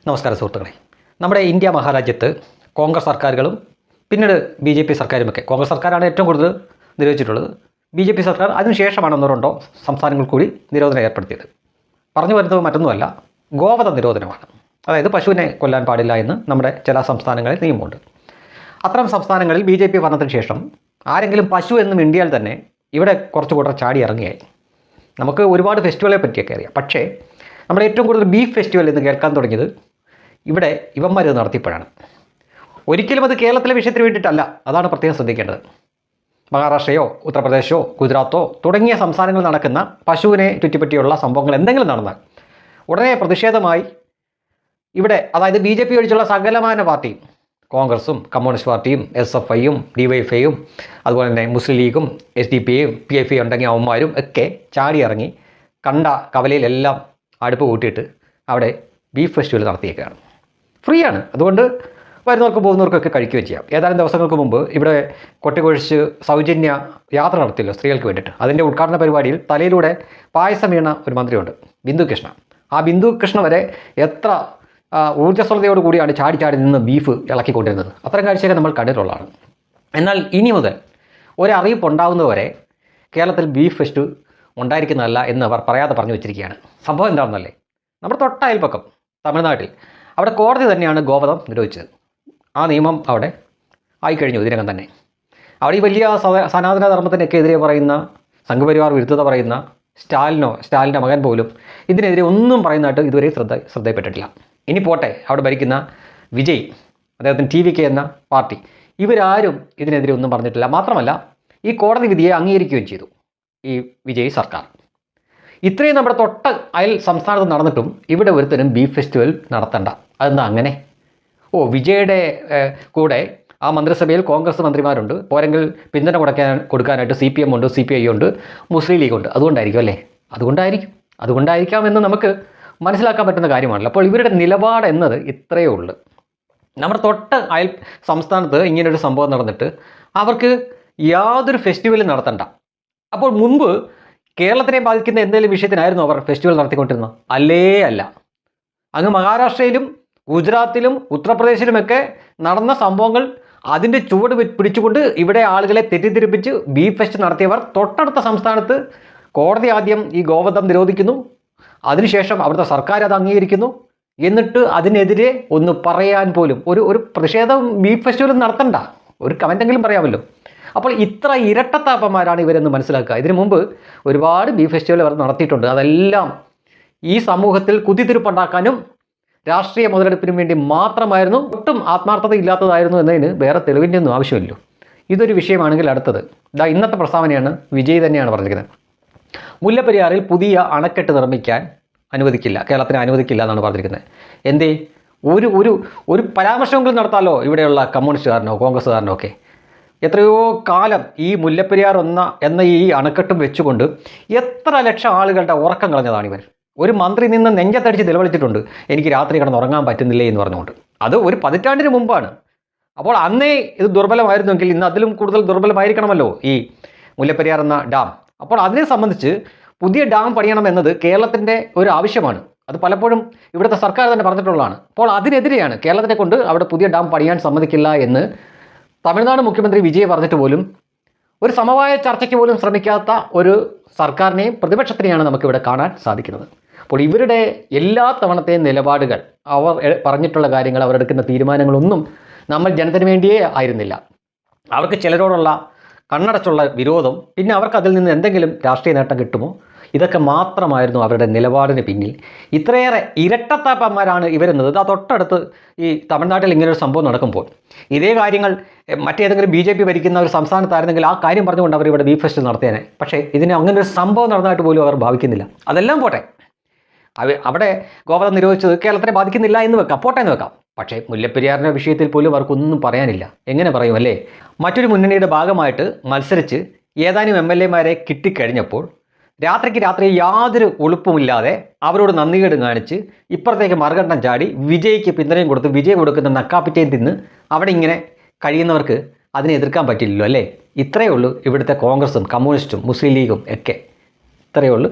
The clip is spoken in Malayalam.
നമസ്കാരം സുഹൃത്തുക്കളെ. നമ്മുടെ ഇന്ത്യ മഹാരാജ്യത്ത് കോൺഗ്രസ് സർക്കാരുകളും പിന്നീട് BJP സർക്കാരുമൊക്കെ, കോൺഗ്രസ് സർക്കാരാണ് ഏറ്റവും കൂടുതൽ നിരോധിച്ചിട്ടുള്ളത്. BJP സർക്കാർ അതിനുശേഷമാണ് ഒന്നോ രണ്ടോ സംസ്ഥാനങ്ങൾ കൂടി നിരോധനം ഏർപ്പെടുത്തിയത്. പറഞ്ഞു വരുന്നത് മറ്റൊന്നുമല്ല, ഗോവധ നിരോധനമാണ്. അതായത് പശുവിനെ കൊല്ലാൻ പാടില്ല എന്ന് നമ്മുടെ ചില സംസ്ഥാനങ്ങളിൽ നിയമമുണ്ട്. അത്തരം സംസ്ഥാനങ്ങളിൽ BJP ഭരണത്തിന് ശേഷം ആരെങ്കിലും പശു എന്ന് മിണ്ടിയാൽ തന്നെ ഇവിടെ കുറച്ച് കൂട്ടർ ചാടി ഇറങ്ങിയായി. നമുക്ക് ഒരുപാട് ഫെസ്റ്റിവലെ പറ്റിയൊക്കെ അറിയാം. പക്ഷേ നമ്മുടെ ഏറ്റവും കൂടുതൽ ബീഫ് ഫെസ്റ്റിവൽ എന്ന് കേൾക്കാൻ തുടങ്ങിയത് ഇവിടെ ഇവന്മാർ നടത്തിയപ്പോഴാണ്. ഒരിക്കലും അത് കേരളത്തിലെ വിഷയത്തിന് വേണ്ടിയിട്ടല്ല. അതാണ് പ്രത്യേകം ശ്രദ്ധിക്കേണ്ടത്. മഹാരാഷ്ട്രയോ ഉത്തർപ്രദേശോ ഗുജറാത്തോ തുടങ്ങിയ സംസ്ഥാനങ്ങളിൽ നടക്കുന്ന പശുവിനെ ചുറ്റിപ്പറ്റിയുള്ള സംഭവങ്ങൾ എന്തെങ്കിലും നടന്നാൽ ഉടനെ പ്രതിഷേധമായി ഇവിടെ, അതായത് BJP ഒഴിച്ചുള്ള സകലമാന പാർട്ടിയും, കോൺഗ്രസും കമ്മ്യൂണിസ്റ്റ് പാർട്ടിയും SFIയും DYFIയും അതുപോലെ തന്നെ മുസ്ലിം ലീഗും SDPയും PFI ഉണ്ടെങ്കിൽ അവന്മാരും ഒക്കെ ചാടി ഇറങ്ങി കണ്ട കവലയിലെല്ലാം അടുപ്പ് കൂട്ടിയിട്ട് അവിടെ ബീഫ് ഫെസ്റ്റിവൽ നടത്തിയേക്കാണ്. ഫ്രീ ആണ്. അതുകൊണ്ട് വരുന്നവർക്കും പോകുന്നവർക്കൊക്കെ കഴിക്കുകയും ചെയ്യാം. ഏതാനും ദിവസങ്ങൾക്ക് മുമ്പ് ഇവിടെ കൊട്ടിക്കൊഴിച്ച് സൗജന്യ യാത്ര നടത്തിയല്ലോ സ്ത്രീകൾക്ക് വേണ്ടിയിട്ട്. അതിൻ്റെ ഉദ്ഘാടന പരിപാടിയിൽ തലയിലൂടെ പായസം വീണ ഒരു മന്ത്രിയുണ്ട്, ബിന്ദു കൃഷ്ണ. ആ ബിന്ദു കൃഷ്ണ വരെ എത്ര ഊർജ്ജസ്വലതയോട് കൂടിയാണ് ചാടി നിന്ന് ബീഫ് ഇളക്കിക്കൊണ്ടിരുന്നത്. അത്തരം കാഴ്ചയൊക്കെ നമ്മൾ കണ്ടിട്ടുള്ളതാണ്. എന്നാൽ ഇനി മുതൽ ഒരറിയിപ്പ് ഉണ്ടാകുന്നതുവരെ കേരളത്തിൽ ബീഫ് ഫെസ്റ്റ് ഉണ്ടായിരിക്കുന്നതല്ല എന്ന് അവർ പറയാതെ പറഞ്ഞു വെച്ചിരിക്കുകയാണ്. സംഭവം എന്താണെന്നല്ലേ, നമ്മുടെ തൊട്ട അയൽപ്പക്കം തമിഴ്നാട്ടിൽ അവിടെ കോടതി തന്നെയാണ് ഗോവധം നിരോധിച്ചത്. ആ നിയമം അവിടെ ആയിക്കഴിഞ്ഞു ഇതിനകം തന്നെ. അവിടെ ഈ വലിയ സനാതന ധർമ്മത്തിനൊക്കെ എതിരെ പറയുന്ന, സംഘപരിവാർ വിരുദ്ധത പറയുന്ന സ്റ്റാലിൻ്റെ മകൻ പോലും ഇതിനെതിരെ ഒന്നും പറയുന്നതായിട്ട് ഇതുവരെ ശ്രദ്ധയിൽപ്പെട്ടിട്ടില്ല. ഇനി പോട്ടെ, അവിടെ ഭരിക്കുന്ന വിജയ്, അദ്ദേഹത്തിന് TVK എന്ന പാർട്ടി, ഇവരാരും ഇതിനെതിരെ ഒന്നും പറഞ്ഞിട്ടില്ല. മാത്രമല്ല ഈ കോടതി വിധിയെ അംഗീകരിക്കുകയും ചെയ്തു ഈ വിജയ് സർക്കാർ. ഇത്രയും നമ്മുടെ തൊട്ട അയൽ സംസ്ഥാനത്ത് നടന്നിട്ടും ഇവിടെ ഒരുത്തരും ബീഫ് ഫെസ്റ്റിവൽ നടത്തണ്ട. അതെന്താ അങ്ങനെ? വിജയുടെ കൂടെ ആ മന്ത്രിസഭയിൽ കോൺഗ്രസ് മന്ത്രിമാരുണ്ട്, പോരെങ്കിൽ പിന്തുണ കൊടുക്കാനായിട്ട് CPM ഉണ്ട്, CPI ഉണ്ട്, മുസ്ലിം ലീഗ് ഉണ്ട്. അതുകൊണ്ടായിരിക്കും അല്ലേ? അതുകൊണ്ടായിരിക്കാമെന്ന് നമുക്ക് മനസ്സിലാക്കാൻ പറ്റുന്ന കാര്യമാണല്ലോ. അപ്പോൾ ഇവരുടെ നിലപാട് എന്നത് ഇത്രയേ ഉള്ളൂ. നമ്മുടെ തൊട്ട അയൽ സംസ്ഥാനത്ത് ഇങ്ങനൊരു സംഭവം നടന്നിട്ട് അവർക്ക് യാതൊരു ഫെസ്റ്റിവലും നടത്തണ്ട. അപ്പോൾ മുമ്പ് കേരളത്തിനെ ബാധിക്കുന്ന എന്തെങ്കിലും വിഷയത്തിനായിരുന്നു അവർ ഫെസ്റ്റിവൽ നടത്തിക്കൊണ്ടിരുന്നത്? അല്ല. അങ്ങ് മഹാരാഷ്ട്രയിലും ഗുജറാത്തിലും ഉത്തർപ്രദേശിലുമൊക്കെ നടന്ന സംഭവങ്ങൾ അതിൻ്റെ ചുവട് പിടിച്ചുകൊണ്ട് ഇവിടെ ആളുകളെ തെറ്റിദ്ധരിപ്പിച്ച് ബീഫ് ഫെസ്റ്റ് നടത്തിയവർ തൊട്ടടുത്ത സംസ്ഥാനത്ത് കോടതി ആദ്യം ഈ ഗോവധം നിരോധിക്കുന്നു, അതിനുശേഷം അവിടുത്തെ സർക്കാർ അത് അംഗീകരിക്കുന്നു, എന്നിട്ട് അതിനെതിരെ ഒന്ന് പറയാൻ പോലും ഒരു പ്രതിഷേധം ബീഫ് ഫെസ്റ്റിവൽ നടത്തണ്ട, ഒരു കമൻറ്റെങ്കിലും പറയാമല്ലോ. അപ്പോൾ ഇത്ര ഇരട്ടത്താപ്പന്മാരാണ് ഇവരെന്ന് മനസ്സിലാക്കുക. ഇതിനു മുമ്പ് ഒരുപാട് ബീഫ് ഫെസ്റ്റിവൽ അവർ നടത്തിയിട്ടുണ്ട്. അതെല്ലാം ഈ സമൂഹത്തിൽ കുത്തിത്തിരിപ്പുണ്ടാക്കാനും രാഷ്ട്രീയ മുതലെടുപ്പിനും വേണ്ടി മാത്രമായിരുന്നു, ഒട്ടും ആത്മാർത്ഥത ഇല്ലാത്തതായിരുന്നു എന്നതിന് വേറെ തെളിവിൻ്റെ ഒന്നും ആവശ്യമില്ലല്ലോ. ഇതൊരു വിഷയമാണെങ്കിൽ അടുത്തത് ഇന്നത്തെ പ്രസ്താവനയാണ്. വിജയ് തന്നെയാണ് പറഞ്ഞിരിക്കുന്നത്. മുല്ലപ്പെരിയാറിൽ പുതിയ അണക്കെട്ട് നിർമ്മിക്കാൻ അനുവദിക്കില്ല, കേരളത്തിന് അനുവദിക്കില്ല എന്നാണ് പറഞ്ഞിരിക്കുന്നത്. എന്തേ? ഒരു പരാമർശമെങ്കിലും നടത്താമല്ലോ ഇവിടെയുള്ള കമ്മ്യൂണിസ്റ്റുകാരനോ കോൺഗ്രസ്സുകാരനോ ഒക്കെ. എത്രയോ കാലം ഈ മുല്ലപ്പെരിയാർ എന്ന ഈ അണക്കെട്ടും വെച്ചുകൊണ്ട് എത്ര ലക്ഷം ആളുകളുടെ ഉറക്കം കളഞ്ഞതാണ് ഇവർ. ഒരു മന്ത്രി നിന്ന് നെഞ്ചത്തടിച്ച് നിലവിളിച്ചിട്ടുണ്ട്, എനിക്ക് രാത്രി കിടന്ന് ഉറങ്ങാൻ പറ്റുന്നില്ലേ എന്ന് പറഞ്ഞുകൊണ്ട്. അത് ഒരു പതിറ്റാണ്ടിന് മുമ്പാണ്. അപ്പോൾ അന്നേ ഇത് ദുർബലമായിരുന്നെങ്കിൽ ഇന്ന് അതിലും കൂടുതൽ ദുർബലമായിരിക്കണമല്ലോ ഈ മുല്ലപ്പെരിയാർ എന്ന ഡാം. അപ്പോൾ അതിനെ സംബന്ധിച്ച് പുതിയ ഡാം പണിയണമെന്നത് കേരളത്തിൻ്റെ ഒരു ആവശ്യമാണ്. അത് പലപ്പോഴും ഇവിടുത്തെ സർക്കാർ തന്നെ പറഞ്ഞിട്ടുള്ളതാണ്. അപ്പോൾ അതിനെതിരെയാണ്, കേരളത്തിനെ കൊണ്ട് അവിടെ പുതിയ ഡാം പണിയാൻ സമ്മതിക്കില്ല എന്ന് തമിഴ്നാട് മുഖ്യമന്ത്രി വിജയ് പറഞ്ഞിട്ട് പോലും ഒരു സമവായ ചർച്ചയ്ക്ക് പോലും ശ്രമിക്കാത്ത ഒരു സർക്കാരിനെയും പ്രതിപക്ഷത്തിനെയാണ് നമുക്കിവിടെ കാണാൻ സാധിക്കുന്നത്. അപ്പോൾ ഇവരുടെ എല്ലാ തവണത്തെയും നിലപാടുകൾ, അവർ പറഞ്ഞിട്ടുള്ള കാര്യങ്ങൾ, അവരെടുക്കുന്ന തീരുമാനങ്ങളൊന്നും നമ്മൾ ജനത്തിന് വേണ്ടിയേ ആയിരുന്നില്ല. അവർക്ക് ചിലരോടുള്ള കണ്ണടച്ചുള്ള വിരോധം, പിന്നെ അവർക്ക് അതിൽ നിന്ന് എന്തെങ്കിലും രാഷ്ട്രീയ നേട്ടം കിട്ടുമോ, ഇതൊക്കെ മാത്രമായിരുന്നു അവരുടെ നിലപാടിന് പിന്നിൽ. ഇത്രയേറെ ഇരട്ടത്താപ്പന്മാരാണ് ഇവരെന്നത്. തൊട്ടടുത്ത് ഈ തമിഴ്നാട്ടിൽ ഇങ്ങനൊരു സംഭവം നടക്കുമ്പോൾ ഇതേ കാര്യങ്ങൾ മറ്റേതെങ്കിലും BJP ഭരിക്കുന്ന ഒരു സംസ്ഥാനത്തായിരുന്നെങ്കിൽ ആ കാര്യം പറഞ്ഞുകൊണ്ട് അവർ ഇവിടെ ബീഫ് ഫെസ്റ്റ് നടത്തിയേനെ. പക്ഷേ ഇതിന് അങ്ങനെ ഒരു സംഭവം നടന്നതായിട്ട് പോലും അവർ ഭാവിക്കുന്നില്ല. അതെല്ലാം പോട്ടെ, അവിടെ ഗോവധം നിരോധിച്ചത് കേരളത്തിനെ ബാധിക്കുന്നില്ല എന്ന് വെക്കാം, പോട്ടെ എന്ന് വെക്കാം. പക്ഷേ മുല്ലപ്പെരിയാറിൻ്റെ വിഷയത്തിൽ പോലും അവർക്കൊന്നും പറയാനില്ല. എങ്ങനെ പറയും അല്ലേ? മറ്റൊരു മുന്നണിയുടെ ഭാഗമായിട്ട് മത്സരിച്ച് ഏതാനും MLA മാരെ കിട്ടിക്കഴിഞ്ഞപ്പോൾ രാത്രി യാതൊരു ഒളുപ്പുമില്ലാതെ അവരോട് നന്ദികേട് കാണിച്ച് ഇപ്പുറത്തേക്ക് മറുകണ്ഠം ചാടി വിജയ്ക്ക് പിന്തുണയും കൊടുത്ത് വിജയ് കൊടുക്കുന്ന നക്കാപ്പിറ്റയും തിന്ന് അവിടെ ഇങ്ങനെ കഴിയുന്നവർക്ക് അതിനെ എതിർക്കാൻ പറ്റില്ലല്ലോ അല്ലേ? ഇത്രയേ ഉള്ളൂ ഇവിടുത്തെ കോൺഗ്രസും കമ്മ്യൂണിസ്റ്റും മുസ്ലിം ലീഗും ഒക്കെ. ഇത്രയേ ഉള്ളൂ.